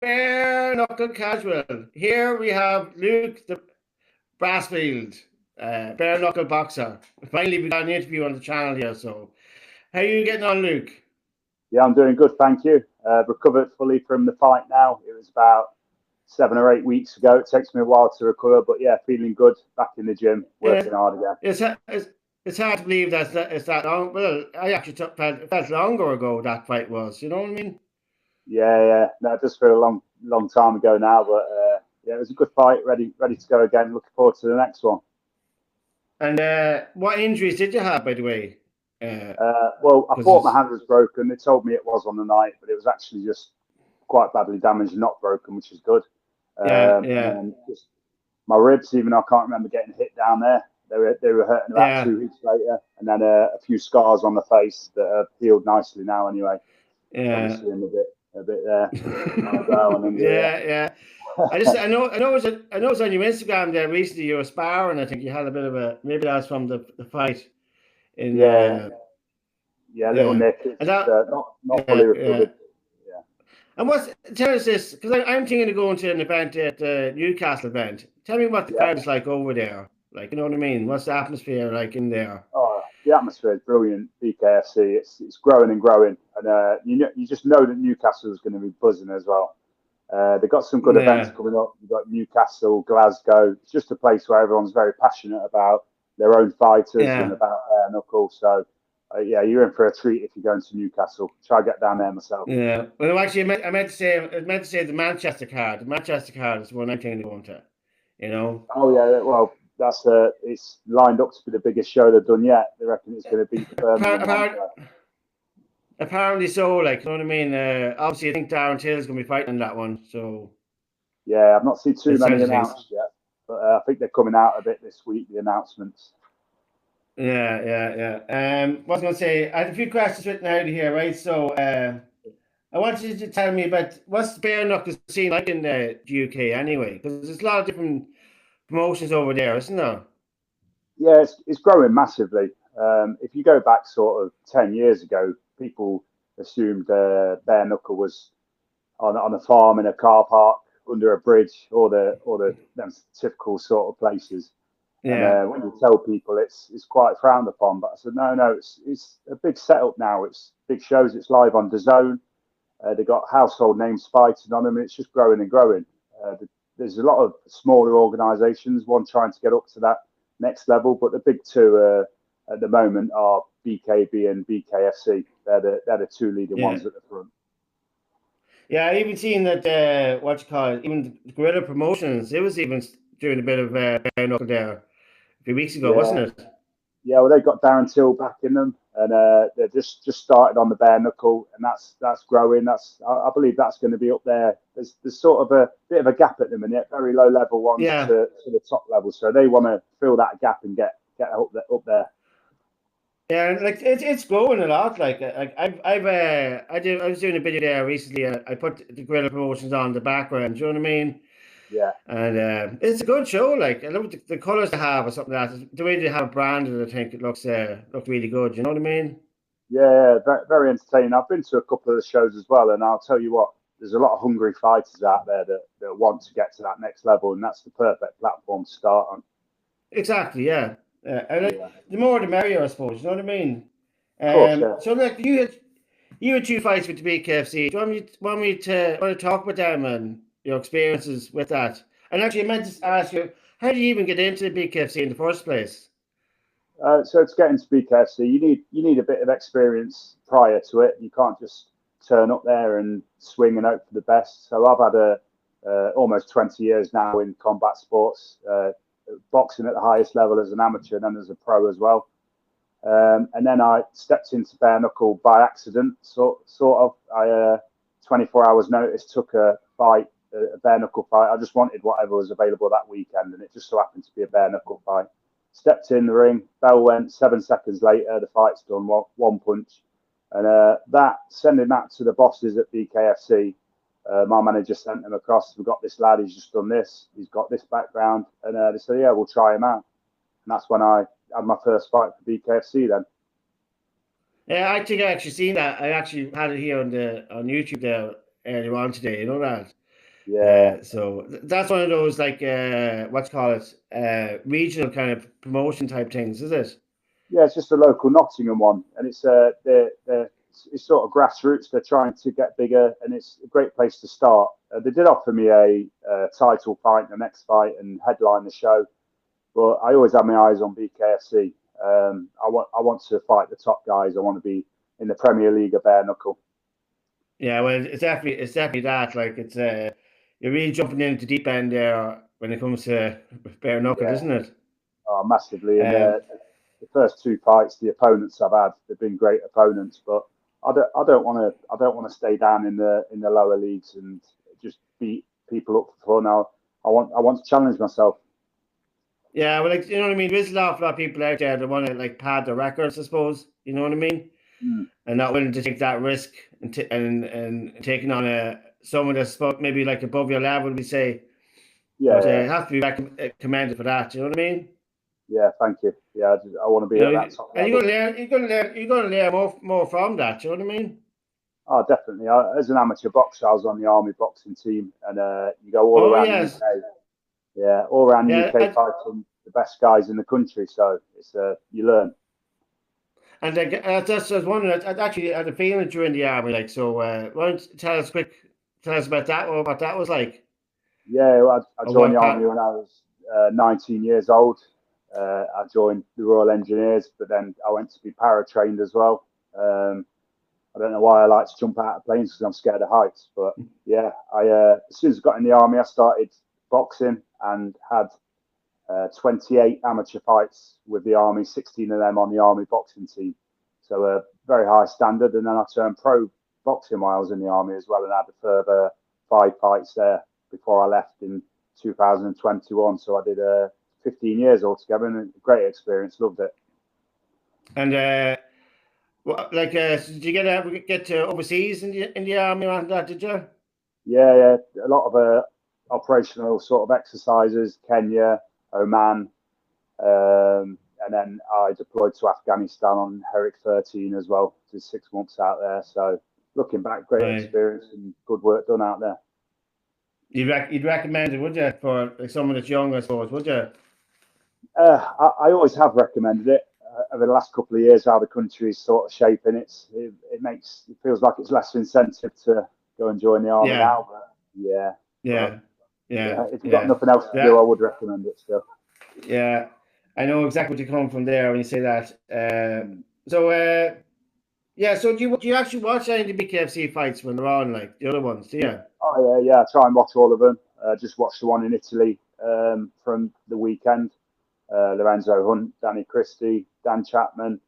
Bare Knuckle Casual. Here we have Luke the Brassfield, bare knuckle boxer. Finally, we got an interview on the channel here. So, how are you getting on, Luke? Yeah, I'm doing good, thank you. Recovered fully from the fight now. It was about 7 or 8 weeks ago. It takes me a while to recover, but yeah, feeling good. Back in the gym, Yeah, working hard again. it's hard to believe it's that long. Well, I actually felt longer ago that fight was. You know what I mean? Yeah, yeah. No, just for a long time ago now, but yeah, it was a good fight. Ready to go again. Looking forward to the next one. And what injuries did you have, by the way? Well, I Because thought my it's hand was broken. They told me it was on the night, but it was actually just quite badly damaged, and not broken, which is good. yeah, And yeah, then just my ribs, even though I can't remember getting hit down there. They were hurting about yeah, 2 weeks later, and then a few scars on the face that have healed nicely now. Anyway, probably yeah. see them a bit there on the brow and under Yeah, yeah. there. I know it's on your Instagram there recently. You were sparring. I think you had a bit of a maybe that's from the fight in Yeah, yeah, little yeah, nick. and It's that not fully yeah, yeah. recovered. Yeah, And what's tell us this because I'm thinking of going to an event at the Newcastle event. Tell me what the yeah. crowd is like over there. Like you know what I mean? What's the atmosphere like in there? Oh, the atmosphere is brilliant. BKFC, it's growing and growing, and you just know that Newcastle is going to be buzzing as well. They've got some good events Yeah, coming up. You've got Newcastle, Glasgow. It's just a place where everyone's very passionate about their own fighters and yeah. about knuckle. So, yeah, you're in for a treat if you're going to Newcastle. Try to get down there myself. Yeah. Well, actually, I meant to say the Manchester card. The Manchester card is the one I'm thinking of going to. You know. Oh yeah, well it's lined up to be the biggest show they've done yet. They reckon it's going to beat the Birmingham one. Apart, apparently so, like, you know what I mean? Obviously, I think Darren Till's going to be fighting in that one, so Yeah, I've not seen too it many sounds things. announced yet, but I think they're coming out a bit this week. The announcements. Yeah, yeah, yeah. What was I going to say? I had a few questions written out of here, right? So, I want you to tell me about what's the bare knuckle scene like in the UK anyway? Because there's a lot of different promotions over there, isn't there? Yeah, it's growing massively. If you go back sort of 10 years ago, people assumed bare knuckle was on a farm in a car park under a bridge, or the them typical sort of places. And Yeah, when you tell people, it's quite frowned upon. But I said, no, it's a big setup now. It's big shows. It's live on DAZN. They got household names fighting on them. And it's just growing and growing. There's a lot of smaller organisations, one trying to get up to that next level, but the big two at the moment are BKB and BKFC. They're the two leading yeah. ones at the front. Yeah, I even seen that, what you call it, even the Guerrilla Promotions, it was even doing a bit of bare knuckle there a few weeks ago, wasn't Yeah, it? yeah. Well, they've got Darren Till back in them, and they're just started on the bare knuckle, and that's growing. I believe that's going to be up there. There's sort of a bit of a gap at the minute, very low level ones Yeah. to the top level. So they want to fill that gap and get up there. Yeah, like it's growing a lot. I was doing a video there recently. I put the Guerrilla Promotions on the background. Do you know what I mean? Yeah, And it's a good show. Like I love the colors they have or something like that. The way they have it branded, I think it looks really good. You know what I mean? yeah, very, very entertaining. I've been to a couple of the shows as well, and I'll tell you what, there's a lot of hungry fighters out there that want to get to that next level, and that's the perfect platform to start on. Exactly. Yeah. I like Yeah, the more the merrier, I suppose. You know what I mean? of course, yeah. So like you had two fights with the BKFC. Do you want to talk about them and your experiences with that? And actually, I meant to ask you, how do you even get into the BKFC in the first place? So to get into BKFC, you need a bit of experience prior to it. You can't just turn up there and swing and hope for the best. So I've had almost 20 years now in combat sports, boxing at the highest level as an amateur and then as a pro as well. And then I stepped into bare knuckle by accident, sort of. 24 hours notice, took a fight, a bare knuckle fight. I just wanted whatever was available that weekend, and it just so happened to be a bare knuckle fight. Stepped in the ring, bell went. 7 seconds later, the fight's done. One punch, and sending that to the bosses at BKFC. My manager sent them across. We've got this lad. He's just done this. He's got this background, and they said, "Yeah, we'll try him out." And that's when I had my first fight for BKFC. Then, Yeah, I think I actually seen that. I actually had it here on YouTube there earlier on today. You know that. Yeah, So that's one of those like what's call it regional kind of promotion type things, is it? yeah. It's just a local Nottingham one, and it's it's sort of grassroots. They're trying to get bigger, and it's a great place to start. They did offer me a title fight, the next fight, and headline the show, but I always have my eyes on BKFC. I want to fight the top guys. I want to be in the Premier League of bare knuckle. Yeah, well, it's definitely that. Like it's you're really jumping into deep end there when it comes to bare knuckle, Yeah, isn't it? massively. And Um, the first two fights, the opponents I've had, they've been great opponents. But I don't want to stay down in the lower leagues and just beat people up for fun. I want to challenge myself. yeah, well, like you know what I mean. There's a lot of people out there that want to like pad their records, I suppose. You know what I mean, Mm. and not willing to take that risk and and taking on someone that's maybe like above your level, we say. Yeah, But yeah, it has to be commended for that. You know what I mean? yeah. Thank you. Yeah, I want to be You know, at that top and you're level. gonna learn. You're gonna learn more from that. You know what I mean? Oh, definitely. As an amateur boxer, I was on the army boxing team, and you go all Oh around the yes, UK. Yeah, all around the yeah. UK fighting the best guys in the country. So it's you learn. And that's just wondering. I actually had a feeling during the army, like so. Why don't you tell us about that, or what that was like, Yeah, well, I or joined what the army part? when I was 19 years old. I joined the Royal Engineers, but then I went to be para trained as well. I don't know why I like to jump out of planes because I'm scared of heights. But yeah, as soon as I got in the army, I started boxing and had 28 amateur fights with the army, 16 of them on the army boxing team. So a very high standard. And then I turned pro boxing while I was in the army as well, and had a further 5 fights there before I left in 2021. So I did 15 years altogether, and a great experience. Loved it. And like, so did you get to overseas in the army and that? Did you? Yeah, yeah, a lot of operational sort of exercises, Kenya, Oman, and then I deployed to Afghanistan on Herrick 13 as well. Did 6 months out there. So looking back, great Right. experience and good work done out there. You'd recommend it, would you, for like someone that's young, I suppose, would you? I always have recommended it over the last couple of years. How the country is sort of shaping, it feels like it's less incentive to go and join the army Yeah, now. But yeah, but yeah, yeah, yeah, if you've got yeah, nothing else to do, yeah, I would recommend it still. yeah. I know exactly what you're coming from there when you say that. Mm. So yeah. So do you actually watch any of the BKFC fights when they're on, like the other ones? Do Yeah. you? Oh yeah, yeah. I try and watch all of them. Just watched the one in Italy from the weekend. Lorenzo Hunt, Danny Christy, Dan Chapman,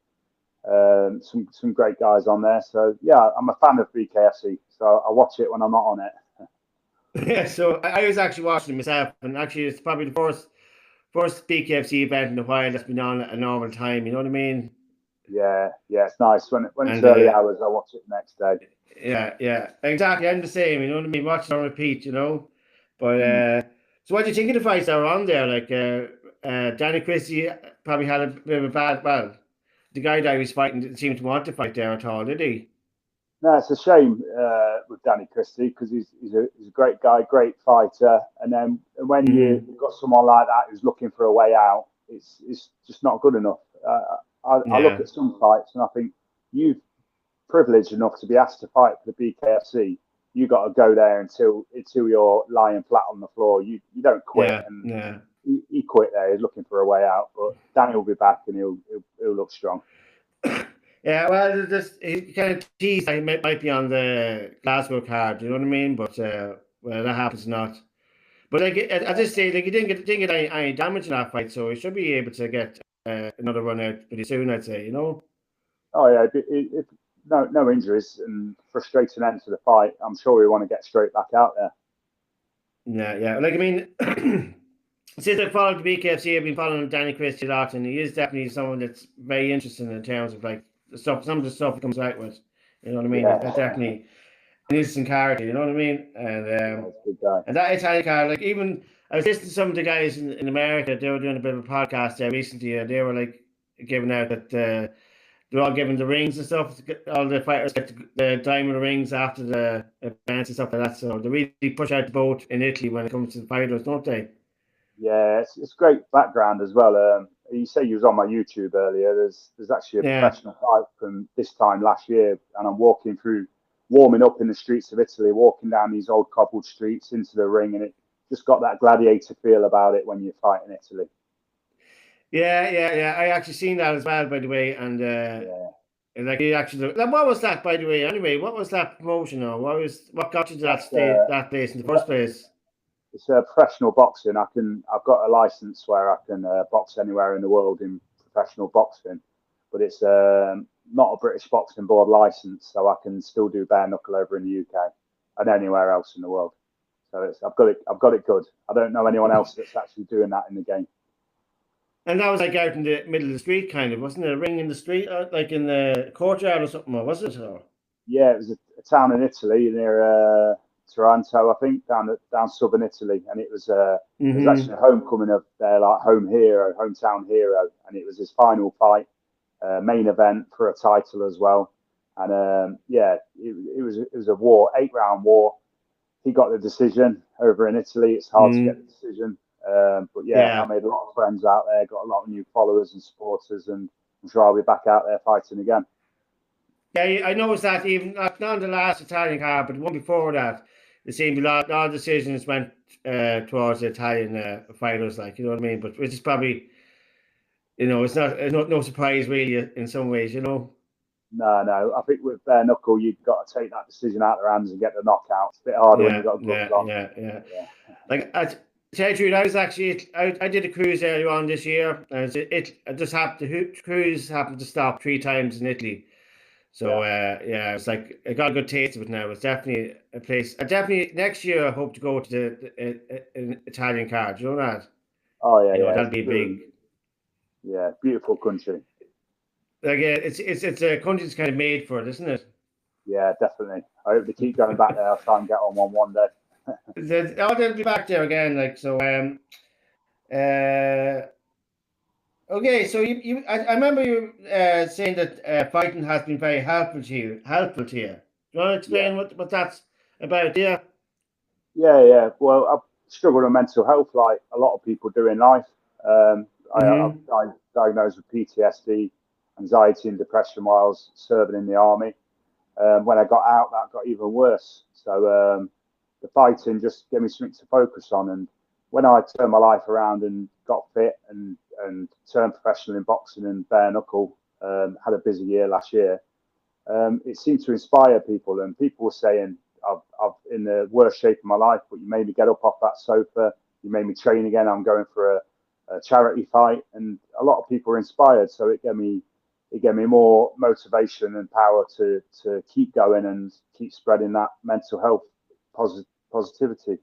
some great guys on there. So yeah, I'm a fan of BKFC. So I watch it when I'm not on it. Yeah. So I was actually watching it myself, and actually it's probably the first BKFC event in a while that's been on at a normal time. You know what I mean? Yeah, yeah, it's nice when it's And early hours. I watch it the next day. yeah, yeah, exactly. I'm the same. You know what I mean? Watch and repeat. You know, but Mm. so what do you think of the fights that were on there? Like Danny Christie probably had a bit of a bad. Well, the guy that he was fighting didn't seem to want to fight there at all, did he? No, it's a shame with Danny Christie because he's a great guy, great fighter. And then when Hmm. you've got someone like that who's looking for a way out, it's just not good enough. I look Yeah, at some fights and I think you've privileged enough to be asked to fight for the BKFC. You got to go there until you're lying flat on the floor. You don't quit, yeah, and yeah. he quit there. He's looking for a way out, but Danny will be back and he'll look strong. Yeah, well, this he kind of teased that he might be on the Glasgow card. You know what I mean? But well, that happens not. But like at this stage, like he didn't get any damage in that fight, so he should be able to get another run out pretty soon. I'd say, you know. Oh yeah, if no injuries and frustrating end to the fight, I'm sure we want to get straight back out there. Yeah, yeah. Like I mean, since I followed the BKFC, I've been following Danny Christie a lot, and he is definitely someone that's very interesting in terms of like the stuff, some of the stuff he comes out with. You know what I mean? Yeah, That's definitely an interesting character. You know what I mean? yeah, it's a good guy. And that Italian card, like even I was listening to some of the guys in America. They were doing a bit of a podcast there recently, and they were like giving out that they're all given the rings and stuff. All the fighters get the diamond rings after the events and stuff like that. So they really push out the boat in Italy when it comes to the fighters, don't they? Yeah, it's great background as well. You say you was on my YouTube earlier. There's actually a Yeah. professional fight from this time last year, and I'm warming up in the streets of Italy, walking down these old cobbled streets into the ring, and it just got that gladiator feel about it when you fight in Italy. Yeah. I actually seen that as well, by the way. And Yeah, like you actually, what was that, by the way? Anyway, what was that promotion, or what got you to that that's state, that place in the first place? it's professional boxing. I've got a license where I can box anywhere in the world in professional boxing, but it's not a British Boxing Board license, so I can still do bare knuckle over in the UK and anywhere else in the world. So I've got it good. I don't know anyone else that's actually doing that in the game. And that was like out in the middle of the street, kind of, wasn't it? A ring in the street, like in the courtyard or something, or was it? Or? Yeah, it was a town in Italy near Taranto, I think, down southern Italy, and it was actually a homecoming of their like hometown hero, and it was his final fight, main event for a title as well, and it was a war, 8 round war. He got the decision over in Italy. It's hard to get the decision, but yeah, I Yeah. made a lot of friends out there, got a lot of new followers and supporters, and I'm sure I'll be back out there fighting again. Yeah, I noticed that even not the last Italian card, but the one before that, it seemed a lot of decisions went towards the Italian fighters, like, you know what I mean? But which is probably, it's no surprise really in some ways, you know. No. I think with bare knuckle, you've got to take that decision out of their hands and get the knockout. It's a bit harder when you've got gloves on. Yeah. Like I tell you the truth, I was actually I did a cruise earlier on this year, and it just happened the cruise happened to stop 3 times in Italy. So Yeah. yeah, it's like I got a good taste of it now. It's definitely a place. I definitely next year I hope to go to an Italian card. You know that? Oh yeah, You know yeah. that'll It's be big. yeah, beautiful country. Like it's a country that's kind of made for it, isn't it? Yeah, definitely. I hope they keep going back there. I'll try and get on one day. They'll be back there again. Like so. Uh, okay, so I remember you saying that fighting has been very helpful to you. Helpful to you. Do you want to Yeah. explain what that's about? Yeah. Yeah. Well, I've struggled with mental health like a lot of people do in life. Mm-hmm. I'm diagnosed with PTSD, anxiety, and depression while I was serving in the army. When I got out, that got even worse. So the fighting just gave me something to focus on. And when I turned my life around and got fit and turned professional in boxing and bare knuckle, had a busy year last year. It seemed to inspire people, and people were saying, "I've in the worst shape of my life, but you made me get up off that sofa. You made me train again. I'm going for a charity fight," and a lot of people were inspired. So it gave me more motivation and power to keep going and keep spreading that mental health positivity.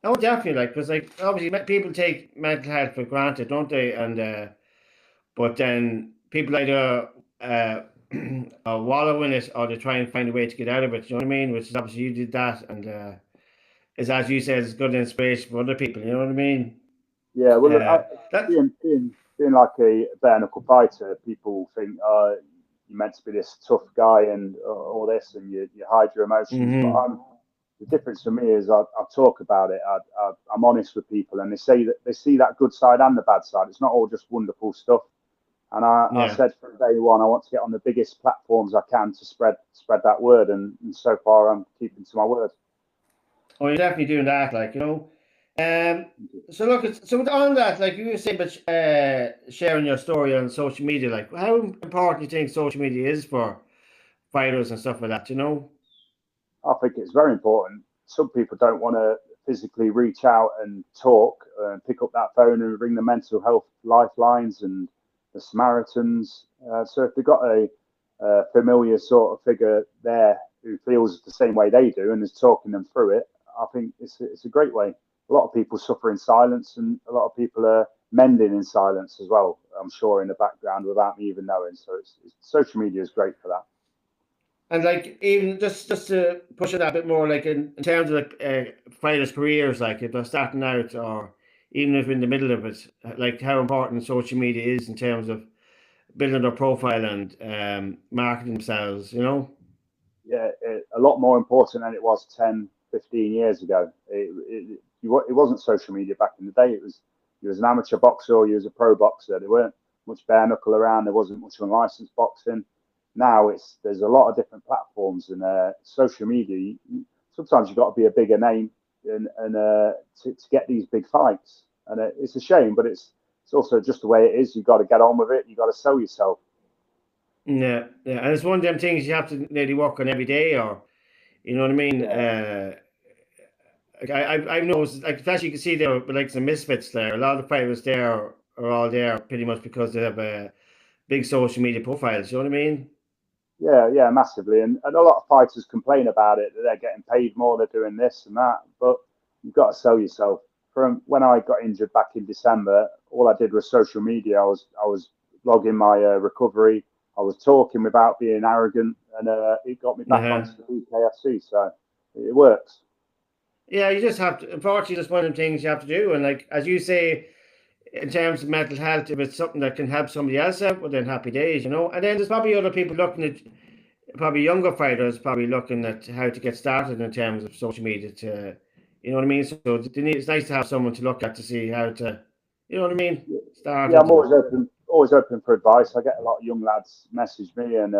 Oh, definitely. Like, because like obviously people take mental health for granted, don't they? And but then people either wallow in it or they try and find a way to get out of it. You know what I mean? Which is obviously you did that, and is as you said, it's good inspiration for other people. You know what I mean? Yeah, well, Uh, that being like a bare knuckle fighter, people think, you're meant to be this tough guy and all this, and you hide your emotions. But mm-hmm. the difference for me is I talk about it. I'm honest with people, and they say that they see that good side and the bad side. It's not all just wonderful stuff. And I Yeah. said from day one, I want to get on the biggest platforms I can to spread that word, and so far I'm keeping to my word. Oh, you're definitely doing that, like, you know. Um, so look, on that, like you were saying, but sharing your story on social media, like how important do you think social media is for fighters and stuff like that, you know? I think it's very important. Some people don't want to physically reach out and talk and pick up that phone and ring the mental health lifelines and the Samaritans. So if they've got a familiar sort of figure there who feels the same way they do and is talking them through it, I think it's a great way. A lot of people suffer in silence, and a lot of people are mending in silence as well. I'm sure in the background without me even knowing. So social media is great for that. And like even just to push it a bit more, like in terms of like fighters' careers, like if they're starting out or even if in the middle of it, like how important social media is in terms of building their profile and marketing themselves, you know? Yeah, a lot more important than it was 10, 15 years ago. It wasn't social media back in the day. It was you was an amateur boxer or you was a pro boxer. There weren't much bare knuckle around. There wasn't much unlicensed boxing. Now there's a lot of different platforms and social media. Sometimes you've got to be a bigger name and to get these big fights. And it's a shame, but it's also just the way it is. You've got to get on with it. You've got to sell yourself. Yeah, yeah. And it's one of them things you have to nearly work on every day, or you know what I mean? Yeah. Like I've noticed, like especially you can see there, but like some misfits there. A lot of the fighters there are all there pretty much because they have big social media profiles. You know what I mean? Yeah, massively. And a lot of fighters complain about it that they're getting paid more, they're doing this and that. But you've got to sell yourself. From when I got injured back in December, all I did was social media. I was logging my recovery. I was talking without being arrogant, and it got me back Yeah. onto the BKFC. So it works. Yeah, you just have to. Unfortunately, just one of the things you have to do. And like as you say, in terms of mental health, if it's something that can help somebody else out, well, then happy days, you know. And then there's probably other people looking at, probably younger fighters, probably looking at how to get started in terms of social media to, you know what I mean. So it's nice to have someone to look at to see how to, you know what I mean, Yeah, started I'm and always open for advice. I get a lot of young lads message me and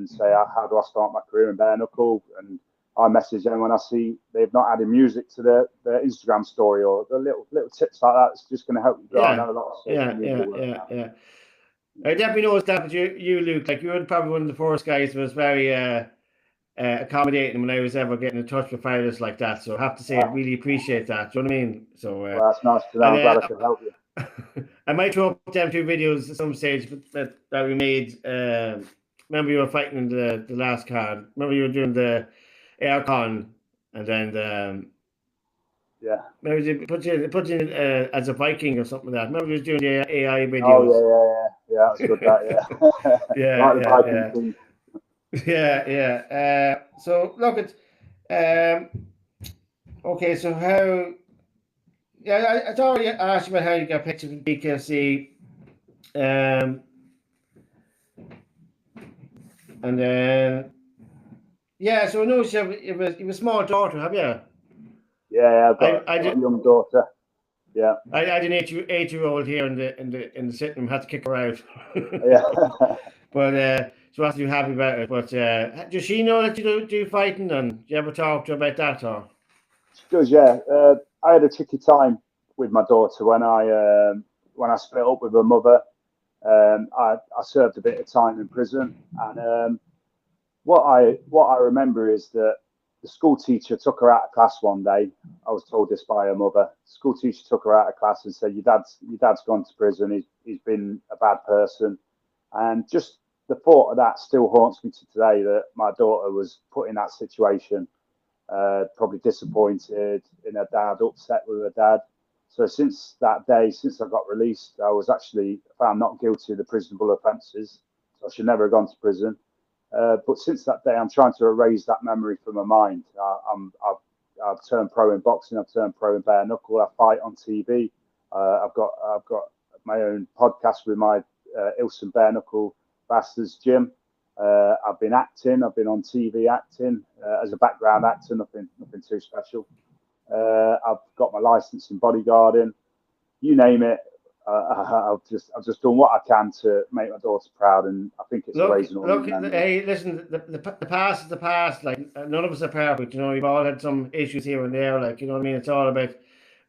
say, how do I start my career in bare knuckle? And I message them when I see they've not added music to their Instagram story or the little tips like that. It's just going to help you grow. I yeah, know a lot of social yeah, media yeah, work yeah, now. yeah. I definitely noticed that, but you, Luke, like you were probably one of the first guys who was very accommodating when I was ever getting in touch with fighters like that. So I have to say, I Wow. really appreciate that. Do you know what I mean? So, Well, that's nice to know. and I'm glad I could help you. I might throw up them two videos at some stage that we made. Remember you were fighting in the last card. Remember you were doing the aircon, and then Yeah. maybe they put you in, as a Viking or something like that. Remember you was doing the AI Oh videos. yeah. That's good. That yeah. Yeah, Like the yeah, Viking yeah, thing. yeah, yeah. So look at okay. So how? Yeah, I already asked you about how you got picked up in BKFC. Um, and then yeah, so I know you have a small daughter, have you? Yeah, I've I I got a did young daughter. Yeah. I had an 8-year old here in the sitting room, had to kick her out. Yeah. But so I have to be happy about it. But does she know that you do fighting, and do you ever talk to her about that or? She does, yeah. I had a tricky time with my daughter when I split up with her mother. I served a bit of time in prison, and what I remember is that the school teacher took her out of class one day. I was told this by her mother. The school teacher took her out of class and said, "Your dad's gone to prison. He's been a bad person," and just the thought of that still haunts me to today. That my daughter was put in that situation, probably disappointed in her dad, upset with her dad. So since that day, since I got released, I was actually found not guilty of the prisonable offences. So I should never have gone to prison. But since that day, I'm trying to erase that memory from my mind. I've turned pro in boxing. I've turned pro in bare knuckle. I fight on TV. I've got my own podcast with my Ilson bare knuckle bastards gym. I've been acting. I've been on TV acting as a background actor. Nothing too special. I've got my license in bodyguarding. You name it. I've just done what I can to make my daughter proud, and I think it's erasing all Look. these memories. Hey, listen. The past is the past. Like none of us are perfect. You know, we've all had some issues here and there. Like you know what I mean. It's all about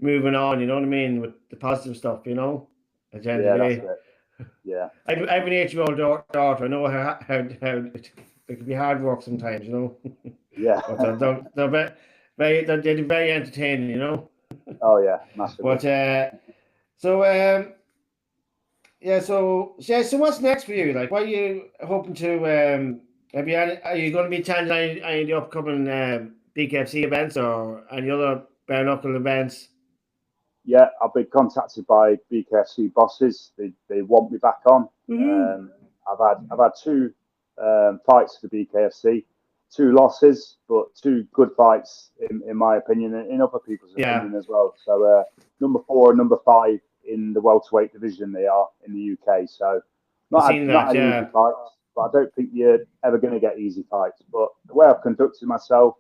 moving on. You know what I mean with the positive stuff. You know, at the end of Yeah, the that's day. it. Yeah, I've an 8-year-old daughter. I know how it can be hard work sometimes. You know, yeah. but they're very entertaining. You know, Oh yeah, massively. but so yeah, so what's next for you? Like, what are you hoping to are you going to be attending any of the upcoming BKFC events or any other bare knuckle events? Yeah, I've been contacted by BKFC bosses. They want me back on. Woohoo! I've had two fights for the BKFC, two losses, but two good fights in my opinion, and in other people's Yeah, opinion as well. So number 4 and number 5 in the welterweight division they are in the UK. So Not seen had, that, not had yeah. easy fights, but I don't think you're ever going to get easy fights. But the way I've conducted myself,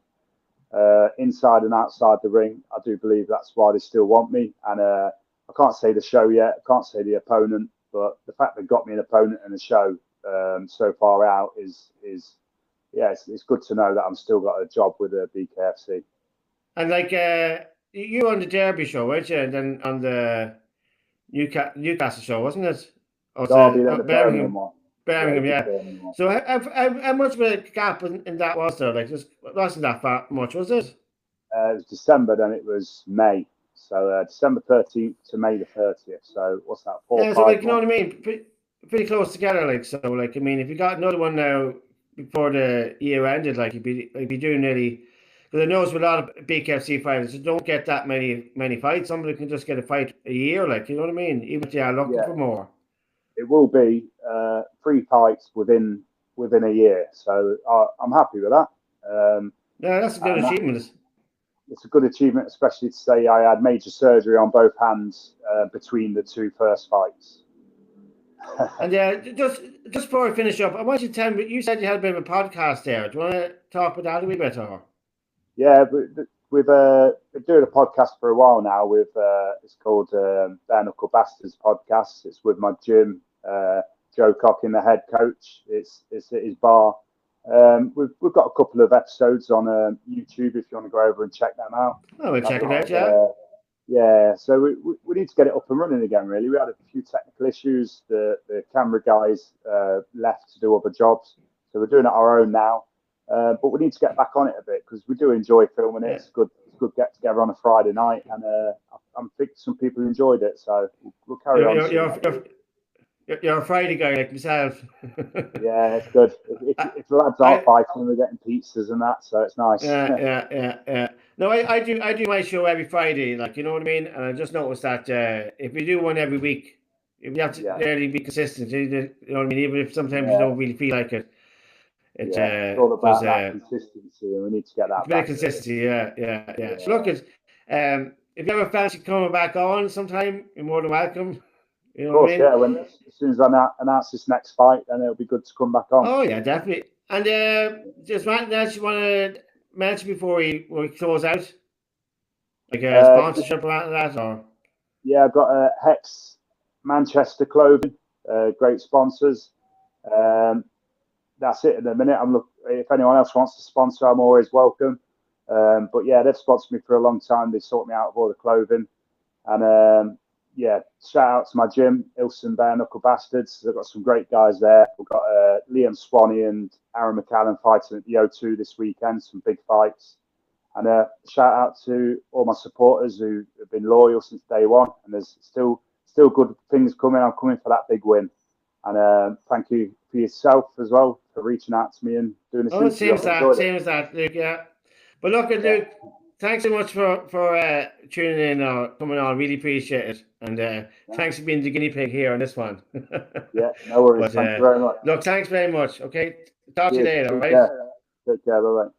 inside and outside the ring, I do believe that's why they still want me. And I can't say the show yet, I can't say the opponent, but the fact they got me an opponent and a show so far out is yeah, it's good to know that I'm still got a job with BKFC. And like you on the Derby show, weren't you? And then on the Newcastle show, wasn't it? Or was Derby, it then the Birmingham Birmingham? one. Yeah, Birmingham, the yeah. Birmingham one. So how much of a gap in that was there? Like, just wasn't that far much, was it? It was December, then it was May. So December 13th to May the 30th. So what's that, four Yeah, or so like five you know what I months? mean, pretty close together. Like so, like I mean, if you got another one now before the year ended, like you'd be doing nearly. Because I know with a lot of BKFC fighters, you don't get that many fights. Somebody can just get a fight a year, like you know what I mean. Even if they are looking Yeah, for more. it will be 3 fights within a year. So I'm happy with that. Yeah, that's a good And that, achievement. it's a good achievement, especially to say I had major surgery on both hands between the two first fights. And just before I finish up, I want you to tell me. You said you had a bit of a podcast there. Do you want to talk about that a wee bit, or? Yeah, we've been doing a podcast for a while now. With it's called Bare Knuckle Bastards podcast. It's with my gym, Joe Cockin, the head coach. It's at his bar. We've got a couple of episodes on YouTube if you want to go over and check them out. Oh, we'll check it out. Got, Yeah. yeah, so we need to get it up and running again. Really, we had a few technical issues. The camera guys left to do other jobs, so we're doing it our own now. But we need to get back on it a bit because we do enjoy filming it. Yeah. It's good get together on a Friday night, and I'm thinking some people enjoyed it, so we'll carry on. You're a Friday guy like myself. Yeah, it's good. If the lads aren't fighting, we're getting pizzas and that, so it's nice. Yeah. No, I do my show every Friday, like you know what I mean. And I just noticed that if we do one every week, if you have to really be consistent, you know what I mean. Even if sometimes you don't really feel like it, it's all because about that consistency, and we need to get that it's a bit of back. consistency. Yeah. So look, if you ever fancy coming back on sometime, you're more than welcome. You know Of course, what I mean? yeah. As soon as I announce this next fight, then it'll be good to come back on. Oh yeah, definitely. And just one else you want to mention before we close out, like a sponsorship or that, or? Yeah, I've got Hex Manchester Clothing, great sponsors. That's it at the minute. If anyone else wants to sponsor, I'm always welcome. But yeah, they've sponsored me for a long time. They sort me out of all the clothing, and yeah, shout out to my gym, Ilson Bare Knuckle Bastards. They've got some great guys there. We've got Liam Swanee and Aaron McCallum fighting at the O2 this weekend, some big fights. And shout out to all my supporters who have been loyal since day one. And there's still good things coming. I'm coming for that big win. And thank you for yourself as well for reaching out to me and doing this interview. Same as that, Luke. Yeah. But look, Luke, thanks so much for tuning in or coming on. Really appreciate it. And thanks for being the guinea pig here on this one. Yeah, no worries. Thank you very much. Look, thanks very much. Okay. Talk to you later. All right. Take care. Bye-bye.